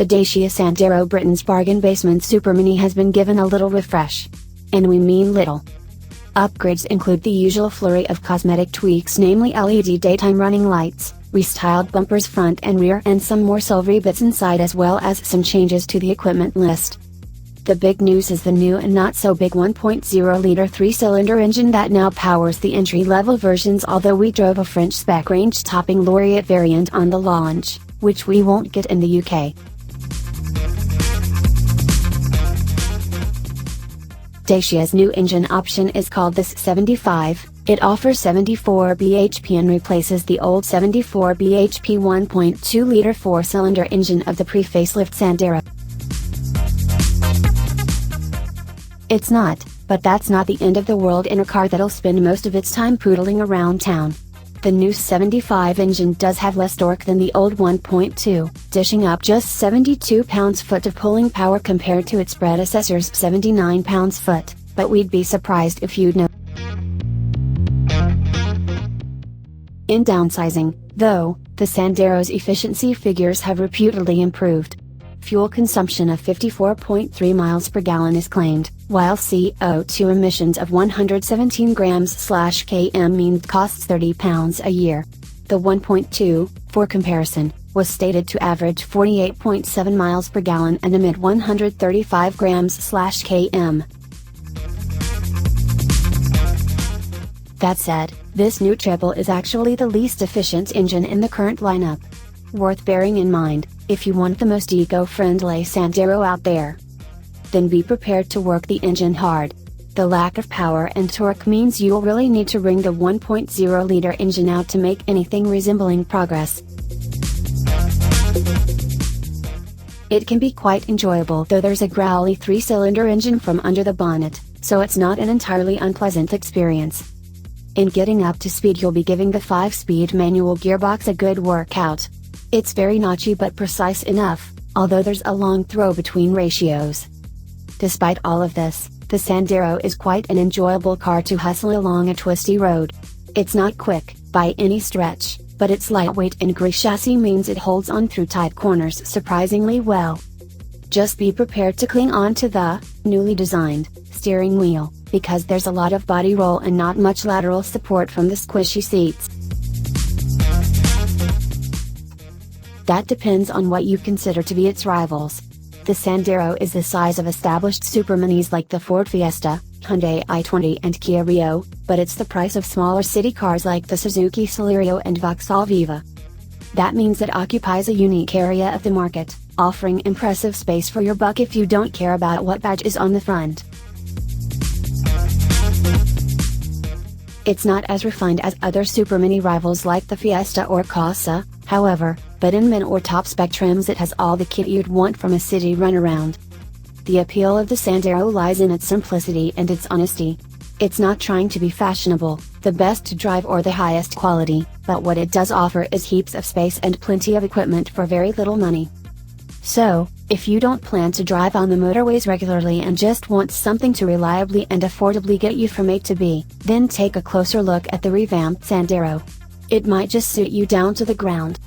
The Dacia Sandero Britain's bargain basement supermini has been given a little refresh. And we mean little. Upgrades include the usual flurry of cosmetic tweaks, namely LED daytime running lights, restyled bumpers front and rear, and some more silvery bits inside, as well as some changes to the equipment list. The big news is the new and not so big 1.0-liter 3-cylinder engine that now powers the entry-level versions, although we drove a French spec range-topping Laureate variant on the launch, which we won't get in the UK. Dacia's new engine option is called the SCe. It offers 74 bhp and replaces the old 74 bhp 1.2-liter 4-cylinder engine of the pre-facelift Sandero. It's not, but that's not the end of the world in a car that'll spend most of its time poodling around town. The new SCe engine does have less torque than the old 1.2, dishing up just 72 pounds-foot of pulling power compared to its predecessor's 79 pounds-foot, but we'd be surprised if you'd know. In downsizing, though, the Sandero's efficiency figures have reputedly improved. Fuel consumption of 54.3 miles per gallon is claimed, while CO2 emissions of 117 grams/km mean it costs £30 a year. The 1.2, for comparison, was stated to average 48.7 miles per gallon and emit 135 grams/km. That said, this new triple is actually the least efficient engine in the current lineup. Worth bearing in mind, if you want the most eco-friendly Sandero out there. Then be prepared to work the engine hard. The lack of power and torque means you'll really need to wring the 1.0-liter engine out to make anything resembling progress. It can be quite enjoyable, though there's a growly 3-cylinder engine from under the bonnet, so it's not an entirely unpleasant experience. In getting up to speed, you'll be giving the 5-speed manual gearbox a good workout. It's very notchy but precise enough, although there's a long throw between ratios. Despite all of this, the Sandero is quite an enjoyable car to hustle along a twisty road. It's not quick, by any stretch, but its lightweight and grey chassis means it holds on through tight corners surprisingly well. Just be prepared to cling on to the newly designed steering wheel, because there's a lot of body roll and not much lateral support from the squishy seats. That depends on what you consider to be its rivals. The Sandero is the size of established superminis like the Ford Fiesta, Hyundai i20 and Kia Rio, but it's the price of smaller city cars like the Suzuki Celerio and Vauxhall Viva. That means it occupies a unique area of the market, offering impressive space for your buck if you don't care about what badge is on the front. It's not as refined as other supermini rivals like the Fiesta or Corsa, however, but in min or top spec trims it has all the kit you'd want from a city runaround. The appeal of the Sandero lies in its simplicity and its honesty. It's not trying to be fashionable, the best to drive or the highest quality, but what it does offer is heaps of space and plenty of equipment for very little money. So, if you don't plan to drive on the motorways regularly and just want something to reliably and affordably get you from A to B, then take a closer look at the revamped Sandero. It might just suit you down to the ground.